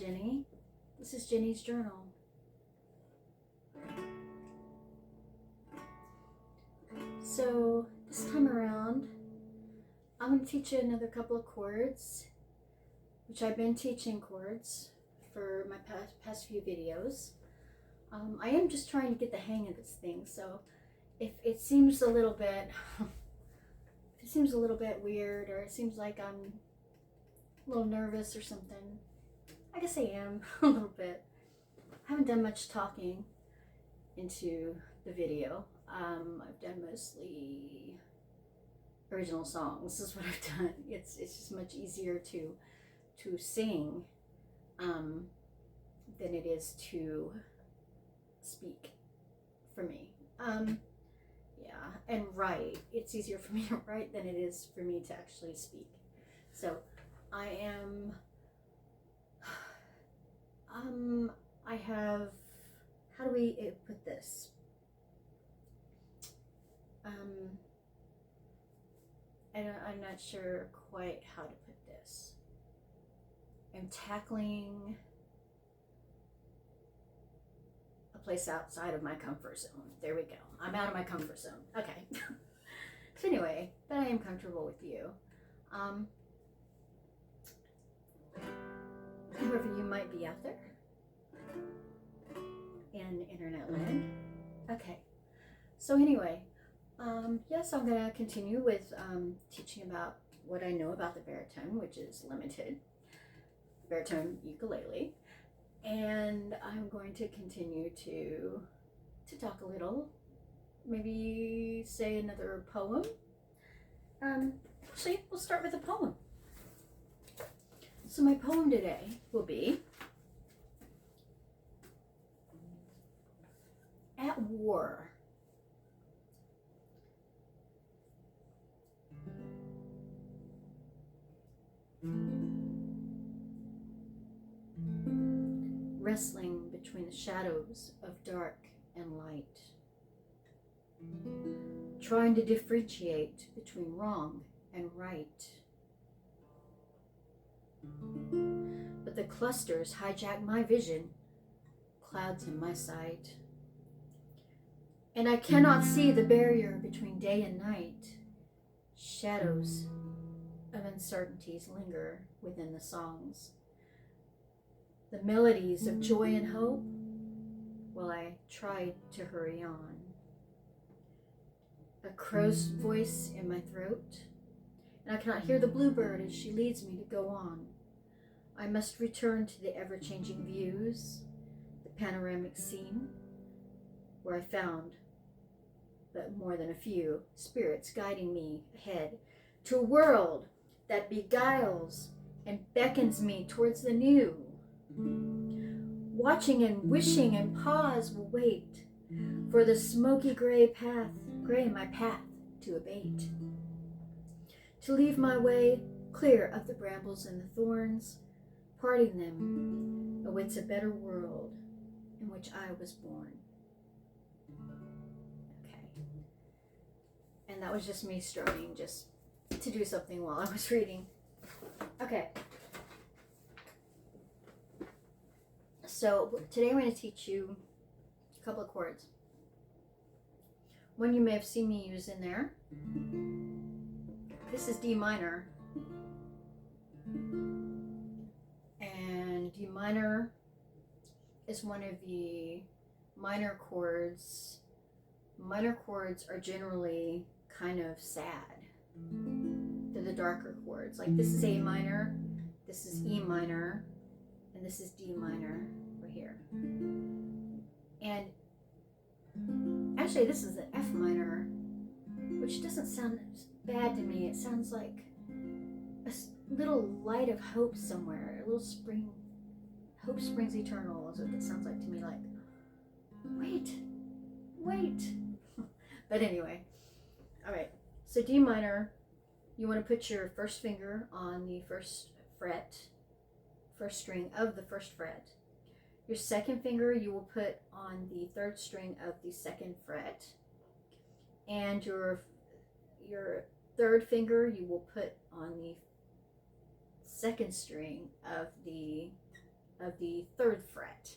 Jenny. This is Jenny's journal. So this time around, I'm going to teach you another couple of chords, which I've been teaching chords for my past few videos. I am just trying to get the hang of this thing, so if it seems a little bit, weird, or it seems like I'm a little nervous or something, I guess I am a little bit. I haven't done much talking into the video. I've done mostly original songs is what I've done. It's just much easier to sing than it is to speak for me. Yeah, and write. It's easier for me to write than it is for me to actually speak. So I am I have, how do we put this? I'm not sure quite how to put this. I'm tackling a place outside of my comfort zone. There we go. I'm out of my comfort zone. Okay. So anyway, but I am comfortable with you. Whoever you might be out there in internet land. Okay. So anyway, yes, I'm going to continue with teaching about what I know about the baritone, which is limited. Baritone ukulele. And I'm going to continue to talk a little, maybe say another poem. Actually, we'll start with a poem. So my poem today will be At War. Wrestling between the shadows of dark and light, trying to differentiate between wrong and right. But the clusters hijack my vision, clouds in my sight, and I cannot see the barrier between day and night. Shadows of uncertainties linger within the songs, the melodies of joy and hope, while I try to hurry on. A crow's voice in my throat, and I cannot hear the bluebird as she leads me to go on. I must return to the ever-changing views, the panoramic scene, where I found but more than a few spirits guiding me ahead to a world that beguiles and beckons me towards the new. Watching and wishing and pause will wait for the smoky gray my path to abate, to leave my way clear of the brambles and the thorns. Parting them awaits a better world in which I was born. Okay. And that was just me strumming, just to do something while I was reading. Okay. So today I'm going to teach you a couple of chords. One you may have seen me use in there. This is D minor. And D minor is one of the minor chords. Minor chords are generally kind of sad. They're the darker chords. Like this is A minor, this is E minor, and this is D minor right here. And actually this is an F minor, which doesn't sound bad to me. It sounds like a little light of hope somewhere, a little spring. Hope springs eternal is what it sounds like to me, like, wait. But anyway, all right, so D minor, you want to put your first finger on the first string of the first fret. Your second finger you will put on the third string of the second fret. And your third finger you will put on the second string of the of the 3rd fret.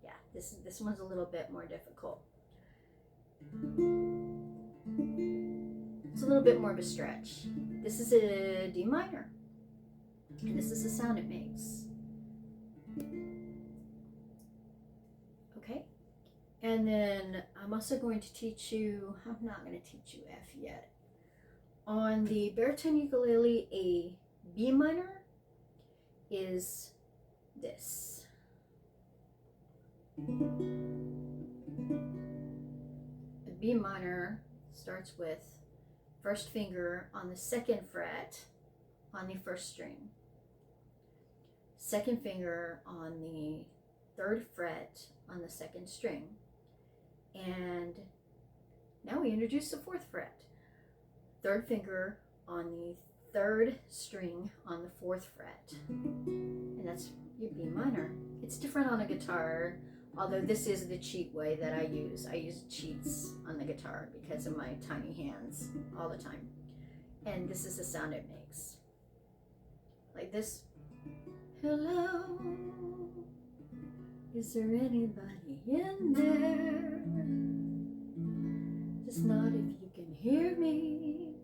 Yeah, this one's a little bit more difficult. It's a little bit more of a stretch. This is a D minor, and this is the sound it makes. Okay, and then I'm also going to teach you, I'm not going to teach you F yet. On the baritone ukulele, a B minor is this. A B minor starts with 1st finger on the 2nd fret on the 1st string, 2nd finger on the 3rd fret on the 2nd string, and now we introduce the 4th fret, 3rd finger on the 3rd string on the 4th fret, and that's your B minor. It's different on a guitar, although this is the cheat way that I use. I use cheats on the guitar because of my tiny hands all the time. And this is the sound it makes. Like this. Hello, is there anybody in there? Just not if you can hear me.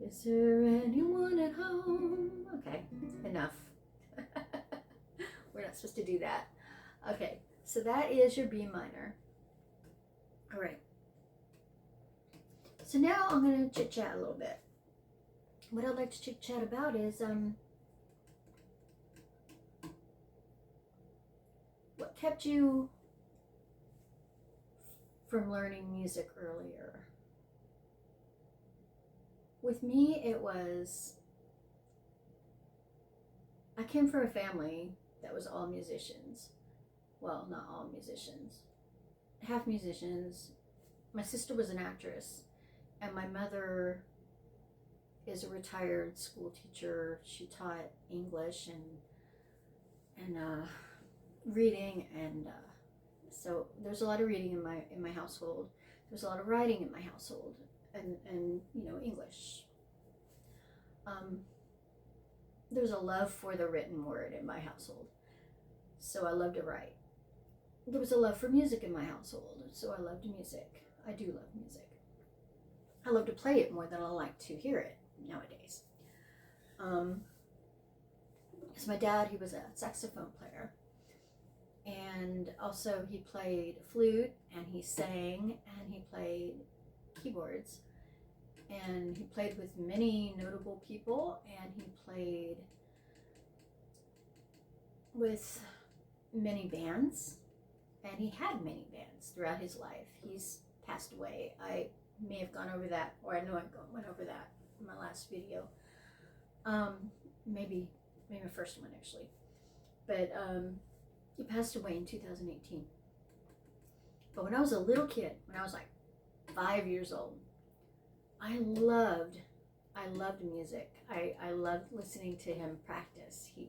Is there anyone at home? Okay, enough. We're not supposed to do that. Okay, so that is your B minor. All right. So now I'm going to chit-chat a little bit. What I'd like to chit-chat about is what kept you from learning music earlier? With me, it was, I came from a family that was all musicians. Well, not all musicians. Half musicians. My sister was an actress, and my mother is a retired school teacher. She taught English and reading, and so there's a lot of reading in my household. There's a lot of writing in my household, and you know, English. There's a love for the written word in my household, so I love to write. There was a love for music in my household, so I loved music. I do love music. I love to play it more than I like to hear it nowadays. So my dad, he was a saxophone player, and also he played flute, and he sang, and he played keyboards, and he played with many notable people, and he played with many bands, and he had many bands throughout his life. He's passed away. I may have gone over that, or I know I went over that in my last video. Maybe my first one actually. But he passed away in 2018. But when I was a little kid, when I was like 5 years old, I loved music. I loved listening to him practice. He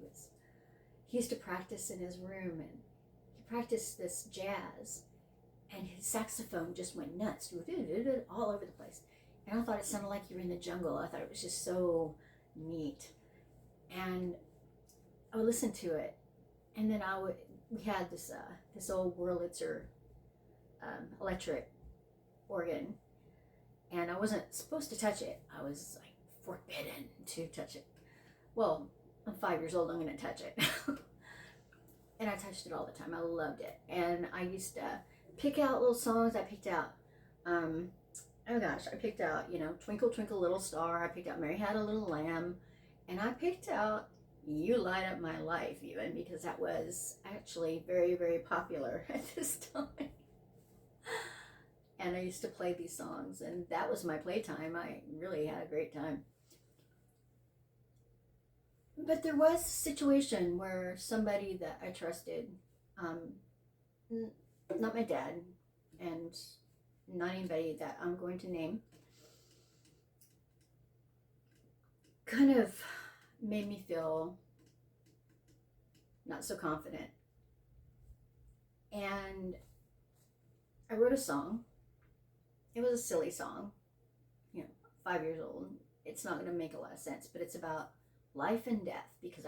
used to practice in his room, and he practiced this jazz, and his saxophone just went nuts, all over the place. And I thought it sounded like you were in the jungle. I thought it was just so neat. And I would listen to it, and then we had this old Wurlitzer electric organ, and I wasn't supposed to touch it. I was like forbidden to touch it. Well, I'm 5 years old, I'm gonna touch it. And I touched it all the time. I loved it. And I used to pick out little songs. I picked out, I picked out, Twinkle, Twinkle, Little Star. I picked out Mary Had a Little Lamb. And I picked out You Light Up My Life, even, because that was actually very, very popular at this time. And I used to play these songs, and that was my playtime. I really had a great time. But there was a situation where somebody that I trusted, not my dad, and not anybody that I'm going to name, kind of made me feel not so confident. And I wrote a song. It was a silly song, 5 years old. It's not going to make a lot of sense, but it's about life and death, because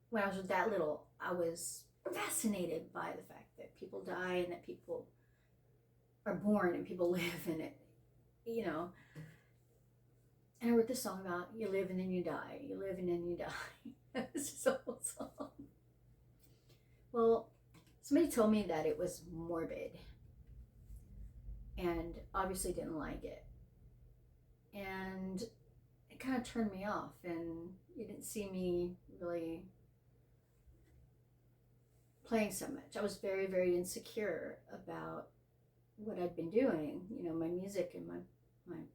when I was that little, I was fascinated by the fact that people die and that people are born and people live in it, you know. And I wrote this song about you live and then you die, you live and then you die. This is a whole song. Well, somebody told me that it was morbid and obviously didn't like it. And it kind of turned me off, and you didn't see me really playing so much. I was very, very insecure about what I'd been doing, you know, my music and my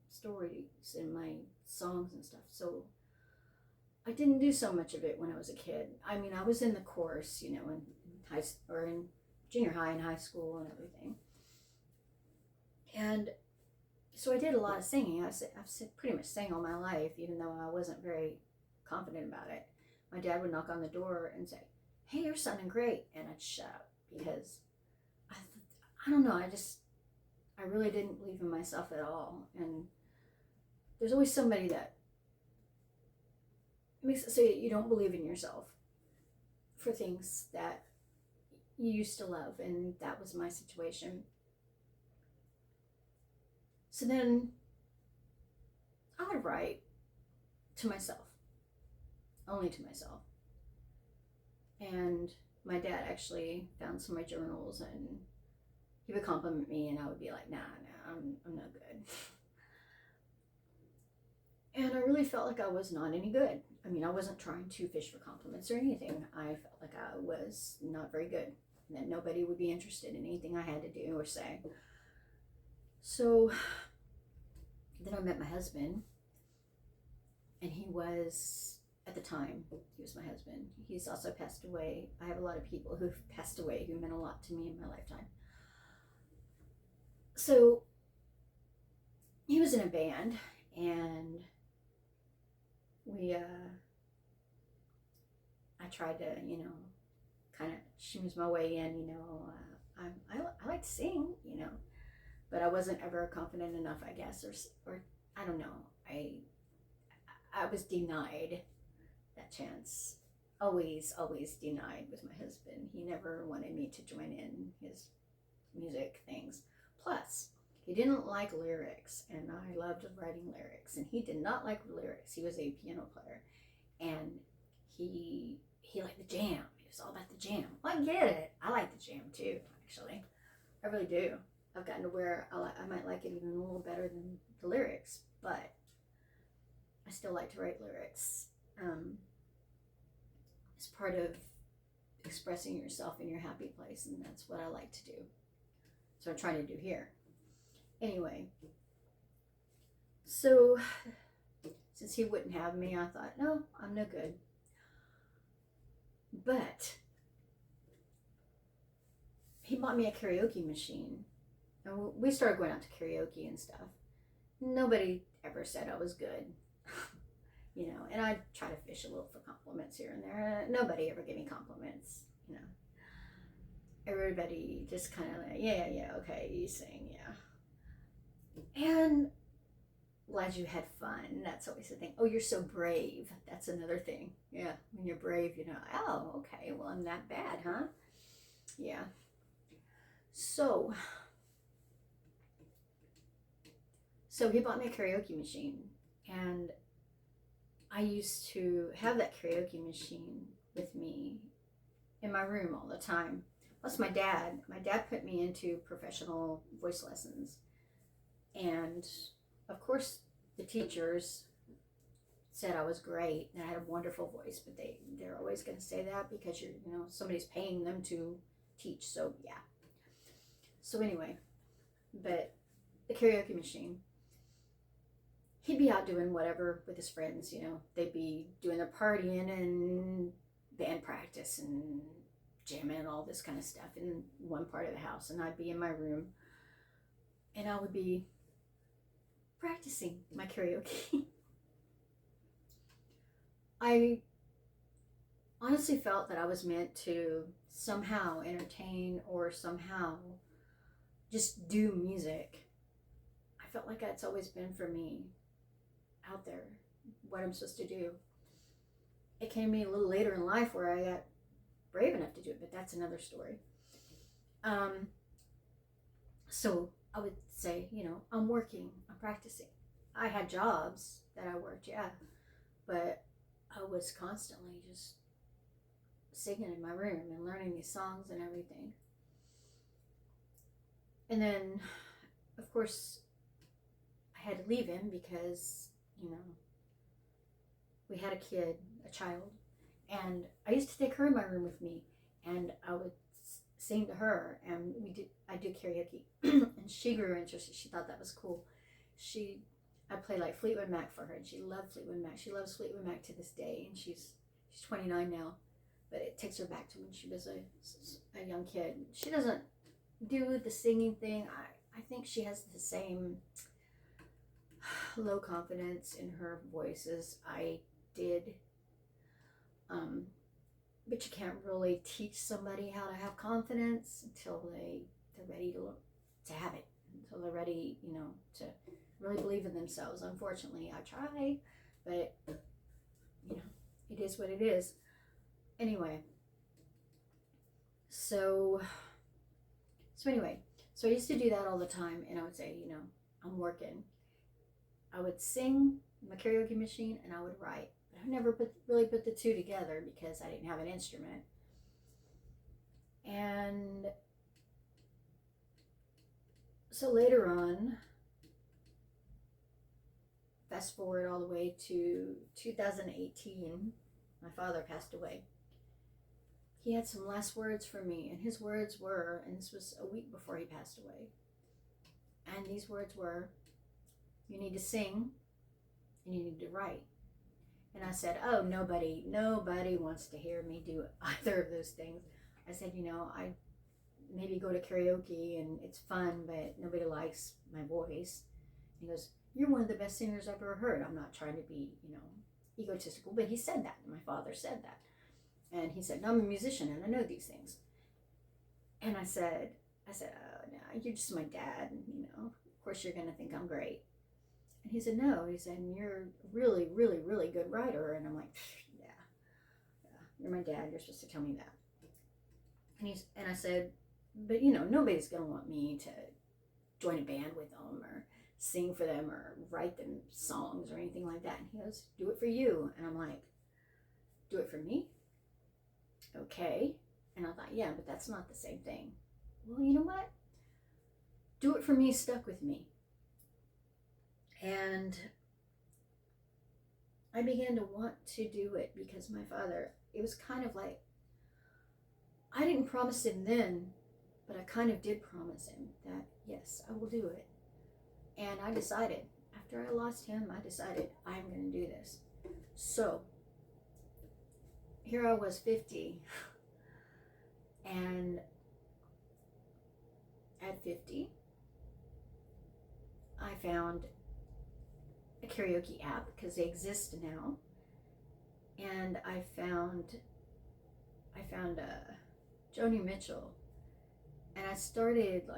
stories and my songs and stuff. So I didn't do so much of it when I was a kid. I mean, I was in the chorus, you know, in in junior high and high school and everything. And so I did a lot of singing. I've pretty much sang all my life, even though I wasn't very confident about it. My dad would knock on the door and say, "Hey, you're sounding great," and I'd shut up because I don't know. I really didn't believe in myself at all. And there's always somebody that makes it say that you don't believe in yourself for things that you used to love, and that was my situation. So then I would write to myself, only to myself. And my dad actually found some of my journals, and he would compliment me, and I would be like, nah, I'm not good. And I really felt like I was not any good. I mean, I wasn't trying to fish for compliments or anything. I felt like I was not very good, and that nobody would be interested in anything I had to do or say. So then I met my husband, and he was, at the time, he was my husband. He's also passed away. I have a lot of people who've passed away who meant a lot to me in my lifetime. So he was in a band, and I tried to, you know, kind of schmooze my way in, I like to sing, but I wasn't ever confident enough, I guess, or I don't know. I was denied that chance. Always denied with my husband. He never wanted me to join in his music things. Plus, he didn't like lyrics, and I loved writing lyrics, and he did not like lyrics. He was a piano player, and he liked the jam. It was all about the jam. Well, I get it. I like the jam too, actually. I really do. I've gotten to where I might like it even a little better than the lyrics, but I still like to write lyrics. It's part of expressing yourself in your happy place, and that's what I like to do. So I'm trying to do here. Anyway, so since he wouldn't have me, I thought, no, I'm no good. But he bought me a karaoke machine, and we started going out to karaoke and stuff. Nobody ever said I was good, and I'd try to fish a little for compliments here and there. Nobody ever gave me compliments, Everybody just kind of like, yeah, okay, you sing, yeah. And glad you had fun. That's always the thing. Oh, you're so brave. That's another thing. Yeah, when you're brave, oh, okay, well, I'm that bad, huh? Yeah. So he bought me a karaoke machine, and I used to have that karaoke machine with me in my room all the time. Plus my dad put me into professional voice lessons. And of course the teachers said I was great and I had a wonderful voice, but they're always going to say that because somebody's paying them to teach. So yeah. So anyway, but the karaoke machine, he'd be out doing whatever with his friends, they'd be doing their partying and band practice and jamming and all this kind of stuff in one part of the house, and I'd be in my room and I would be practicing my karaoke. I honestly felt that I was meant to somehow entertain or somehow just do music. I felt like that's always been for me out there, what I'm supposed to do. it came to me a little later in life where I got brave enough to do it, but that's another story. So I would say, I'm working, I'm practicing. I had jobs that I worked, yeah, but I was constantly just singing in my room and learning these songs and everything. And then, of course, I had to leave him because, we had a child, and I used to take her in my room with me, and I would sing to her, and I do karaoke, and she grew interested. She thought that was cool. I played like Fleetwood Mac for her, and she loved Fleetwood Mac. She loves Fleetwood Mac to this day, and she's 29 now, but it takes her back to when she was a young kid. She doesn't do the singing thing. I think she has the same low confidence in her voice as I did. But you can't really teach somebody how to have confidence until they're ready to have it, until they're ready, to really believe in themselves. Unfortunately, I try, but it is what it is. Anyway, so I used to do that all the time, and I would say, I'm working. I would sing my karaoke machine, and I would write. But I never really put the two together because I didn't have an instrument. And so later on, fast forward all the way to 2018, my father passed away. He had some last words for me, and his words were, and this was a week before he passed away, and these words were, you need to sing and you need to write. And I said, oh, nobody wants to hear me do either of those things. I said, I maybe go to karaoke and it's fun, but nobody likes my voice. He goes, you're one of the best singers I've ever heard. I'm not trying to be, egotistical, but he said that. My father said that. And he said, no, I'm a musician and I know these things. And I said, oh, no, you're just my dad. And, of course you're going to think I'm great. And he said, no. He said, you're a really, really, really good writer. And I'm like, yeah, you're my dad. You're supposed to tell me that. And I said, but, nobody's going to want me to join a band with them or sing for them or write them songs or anything like that. And he goes, do it for you. And I'm like, do it for me? Okay. And I thought, yeah, but that's not the same thing. Well, you know what? Do it for me stuck with me. And I began to want to do it because my father, it was kind of like, I didn't promise him then, but I kind of did promise him that, yes, I will do it. And I decided, after I lost him, I decided I'm going to do this. So, here I was 50, and at 50, I found a karaoke app because they exist now, and I found Joni Mitchell, and I started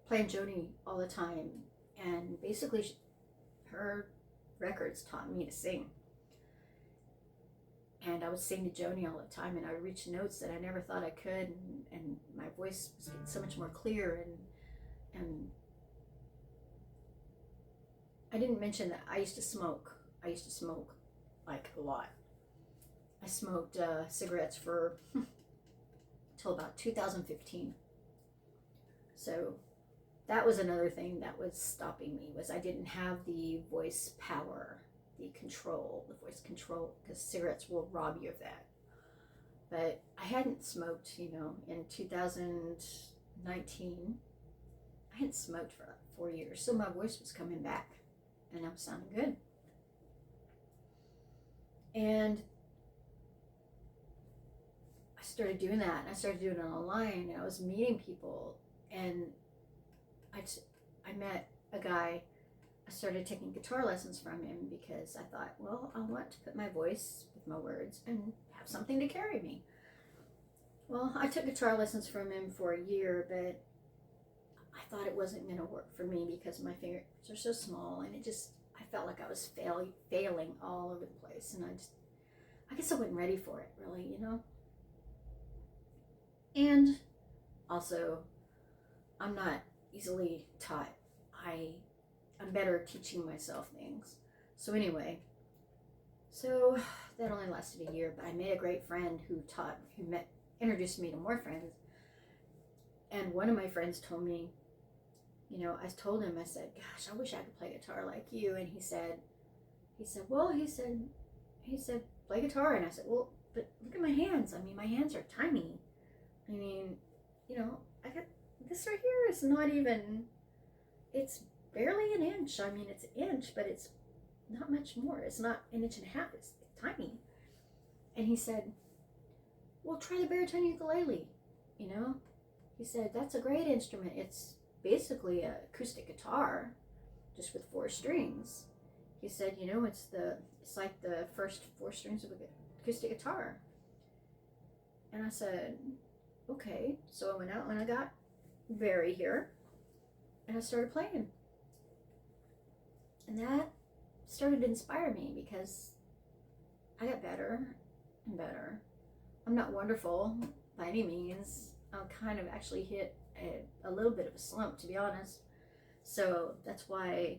playing Joni all the time, and basically her records taught me to sing. And I would sing to Joni all the time, and I would reach notes that I never thought I could, and my voice was getting so much more clear. And I didn't mention that I used to smoke. Like a lot. I smoked cigarettes for till about 2015. So that was another thing that was stopping me, was I didn't have the voice power, the voice control, because cigarettes will rob you of that. But I hadn't smoked, in 2019. I hadn't smoked for 4 years, so my voice was coming back, and I was sounding good. And I started doing that, and I started doing it online, and I was meeting people, and I met a guy. I started taking guitar lessons from him because I thought, well, I want to put my voice with my words and have something to carry me. Well, I took guitar lessons from him for a year, but I thought it wasn't going to work for me because my fingers are so small, and I felt like I was failing all over the place, and I guess I wasn't ready for it, really, you know. And also, I'm not easily taught. I'm better at teaching myself things. So anyway, so that only lasted a year, but I made a great friend who introduced me to more friends. And one of my friends told me, you know, I told him, I said, gosh, I wish I could play guitar like you. And he said, play guitar. And I said, well, but look at my hands. I mean, my hands are tiny. I mean, you know, I got this right here is not even, it's barely an inch. I mean, it's an inch, but it's not much more. It's not an inch and a half. It's tiny. And he said, well, try the baritone ukulele, you know. He said, that's a great instrument. It's basically an acoustic guitar, just with 4 strings. He said, you know, it's like the first 4 strings of an acoustic guitar. And I said, okay. So I went out and I got Very here, and I started playing. And that started to inspire me because I got better and better. I'm not wonderful by any means. I kind of actually hit a little bit of a slump, to be honest. So that's why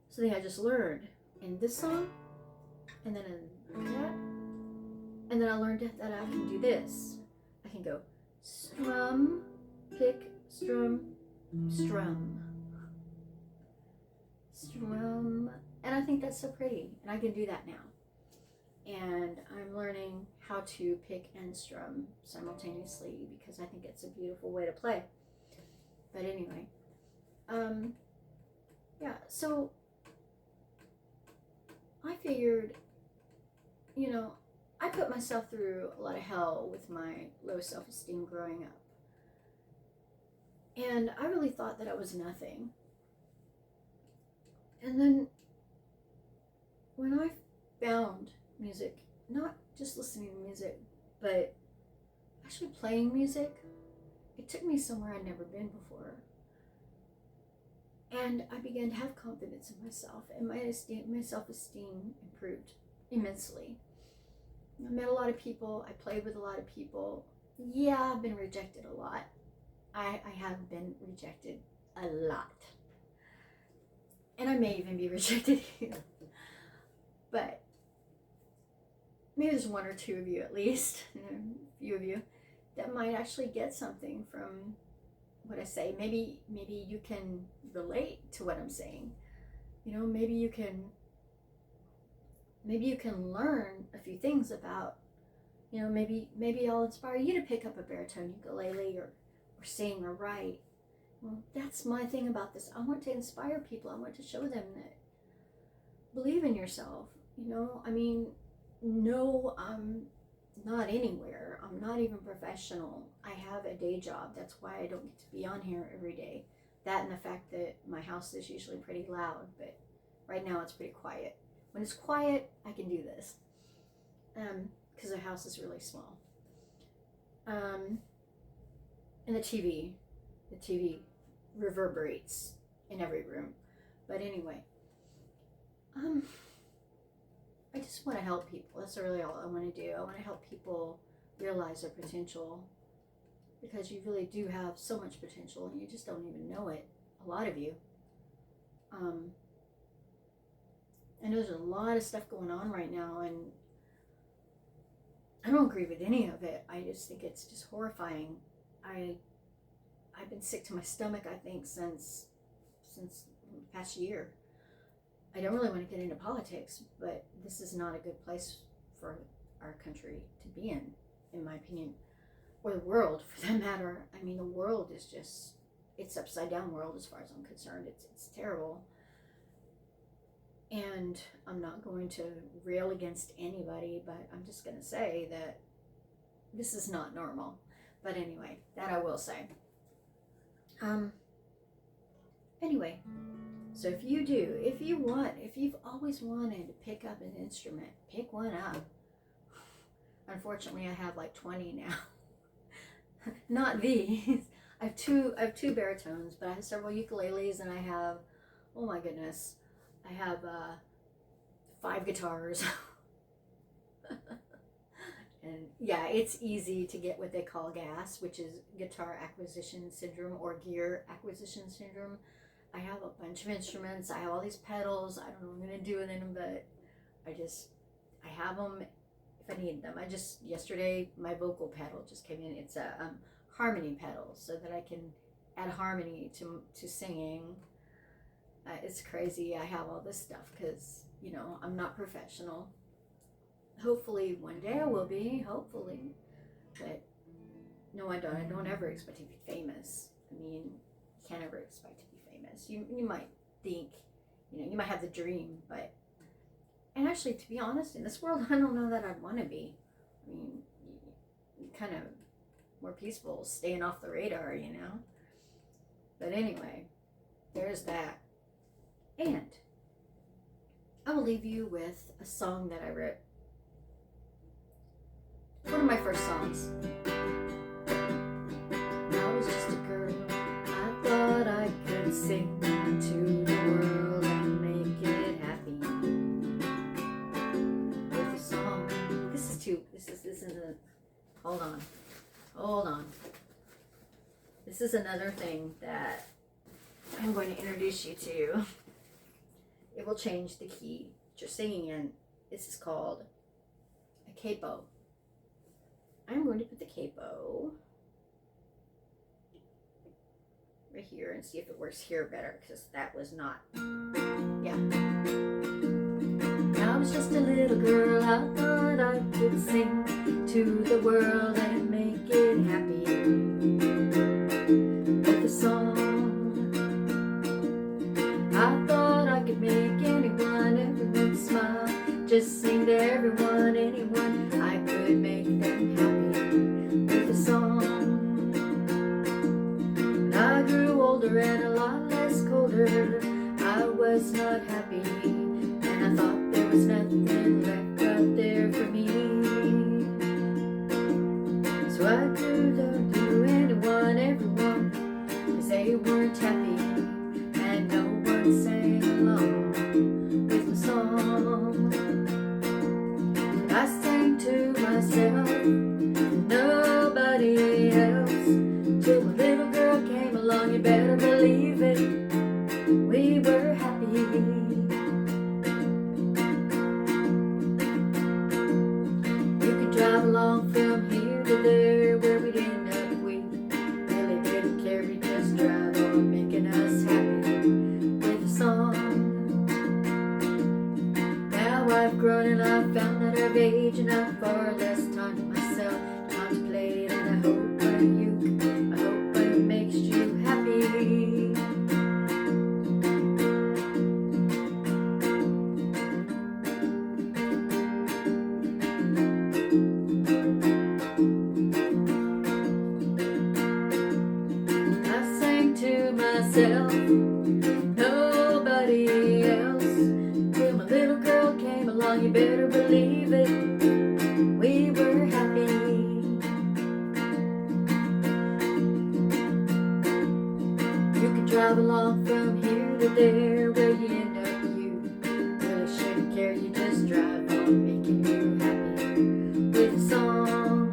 something I just learned in this song, and then in that, and then I learned that I can do this. I can go strum, pick, strum, strum, strum, and I think that's so pretty, and I can do that now. And I'm learning how to pick and strum simultaneously because I think it's a beautiful way to play. But anyway, yeah, so I figured, you know, I put myself through a lot of hell with my low self-esteem growing up. And I really thought that I was nothing. And then when I found music, not just listening to music, but actually playing music, it took me somewhere I'd never been before. And I began to have confidence in myself, and my self-esteem improved immensely. I met a lot of people, I played with a lot of people. Yeah, I've been rejected a lot. I have been rejected a lot. And I may even be rejected here. But maybe there's 1 or 2 of you at least, a few of you, that might actually get something from what I say. Maybe you can relate to what I'm saying. You know, maybe you can learn a few things about, you know, maybe I'll inspire you to pick up a baritone ukulele or sing or write. Well, that's my thing about this. I want to inspire people. I want to show them that believe in yourself. You know, I mean, no, I'm not anywhere. I'm not even professional. I have a day job. That's why I don't get to be on here every day. That and the fact that my house is usually pretty loud, but right now it's pretty quiet. When it's quiet, I can do this because the house is really small. And the TV reverberates in every room. But anyway, I just want to help people. That's really all I want to do. I want to help people realize their potential, because you really do have so much potential and you just don't even know it, a lot of you. I know there's a lot of stuff going on right now, and I don't agree with any of it. I just think it's just horrifying. I've been sick to my stomach, I think, since the past year. I don't really want to get into politics, but this is not a good place for our country to be in my opinion, or the world for that matter. I mean, the world is just, it's upside down world as far as I'm concerned. It's terrible. And I'm not going to rail against anybody, but I'm just going to say that this is not normal. But anyway, that I will say. Anyway, so if you've always wanted to pick up an instrument, pick one up. Unfortunately, I have like 20 now. Not these. I have two baritones, but I have several ukuleles, and I have, oh my goodness, I have 5 guitars. And yeah, it's easy to get what they call GAS, which is guitar acquisition syndrome or gear acquisition syndrome. I have a bunch of instruments. I have all these pedals. I don't know what I'm going to do with them, but I have them if I need them. Yesterday, my vocal pedal just came in. It's a harmony pedal so that I can add harmony to singing. It's crazy. I have all this stuff because, I'm not professional. Hopefully one day I will be, hopefully. But no, I don't. I don't ever expect to be famous. I mean, you can't ever expect to be famous. You might think, you might have the dream, but, and actually, to be honest, in this world, I don't know that I'd want to be. I mean, kind of more peaceful, staying off the radar, But anyway, there's that. And I will leave you with a song that I wrote. One of my first songs. I was just a girl, I thought I could sing to the world and make it happy with a song. This isn't hold on. This is another thing that I'm going to introduce you to. It will change the key that you're singing in. This is called a capo. I'm going to put the capo right here and see if it works here better, because that was not, yeah. I was just a little girl, I thought I could sing to the world and make it happy with a song. I thought I could make everyone smile, just sing to everyone, anyone, I could make them happy with a song. When I grew older and a lot less colder, I was not happy, and I thought there was nothing left out there for me. So I could do anyone, everyone, cause they weren't happy, and no one sang along with my song. But I sang to myself, nobody else, till a little girl came along, you better believe it, we were happy. You could drive along from here to there, where we'd end up, we really didn't care, we just drive on, making us happy with a song. Now I've grown and I've found that I've aged and I've far less time to myself, contemplate, and I hope it makes you happy. I sang to myself, nobody else, till my little girl came along, you better believe it, we were happy. You could drive along from here to there, where you end up, you really shouldn't care, you just drive on, making you happy with a song.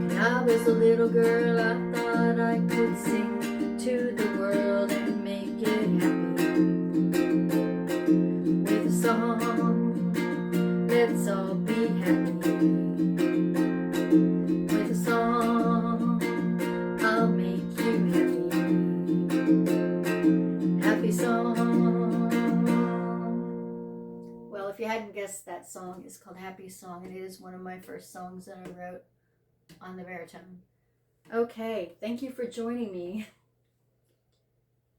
When I was a little girl, I thought I could sing to the world and make it happy with a song. Let's all be happy with a song. I'll make you happy. Happy song. Well, if you hadn't guessed, that song is called Happy Song, and it is one of my first songs that I wrote on the baritone. Okay, thank you for joining me.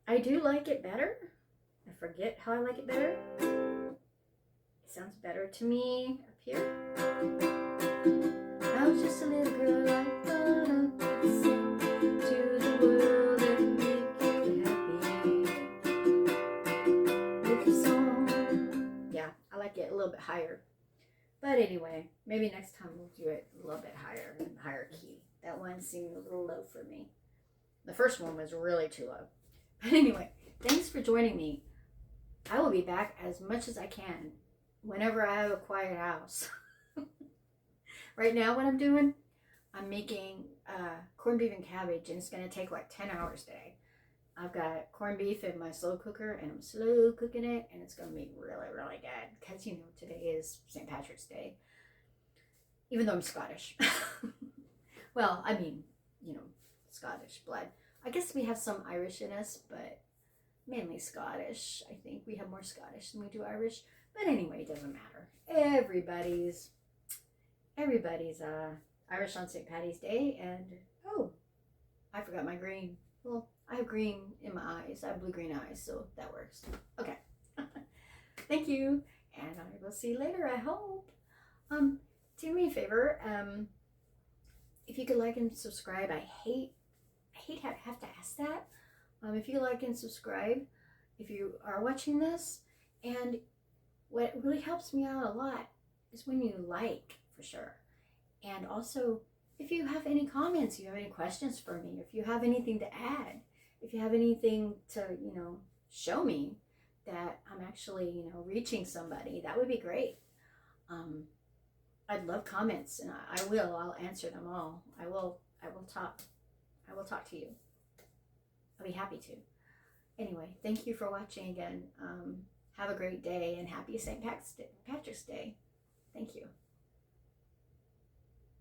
I do like it better. I forget how I like it better. It sounds better to me up here. I was just a little girl, I thought I could sing to the world and make it happy with a song. Yeah, I like it a little bit higher. But anyway, maybe next time we'll do it a little bit higher, in higher key. That one seemed a little low for me. The first one was really too low. But anyway, thanks for joining me. I will be back as much as I can whenever I have a quiet house. Right now, what I'm doing, I'm making corned beef and cabbage, and it's gonna take like 10 hours today. I've got corned beef in my slow cooker, and I'm slow cooking it, and it's gonna be really, really good because you know today is St. Patrick's Day. Even though I'm Scottish. Well, I mean, you know, Scottish blood. I guess we have some Irish in us, but mainly Scottish. I think we have more Scottish than we do Irish. But anyway, it doesn't matter. Everybody's Irish on St. Patty's Day, and oh, I forgot my green. Well, I have green in my eyes. I have blue-green eyes, so that works. Okay. Thank you, and I will see you later, I hope. Do me a favor, if you could like and subscribe. I hate have to ask that. If you like and subscribe, if you are watching this, and what really helps me out a lot is when you like, for sure. And also, if you have any comments, you have any questions for me, if you have anything to add, if you have anything to, you know, show me that I'm actually, you know, reaching somebody, that would be great. I'd love comments, and I'll answer them all. I will talk to you. I'll be happy to. Anyway, thank you for watching again. Have a great day, and happy St. Patrick's Day. Thank you.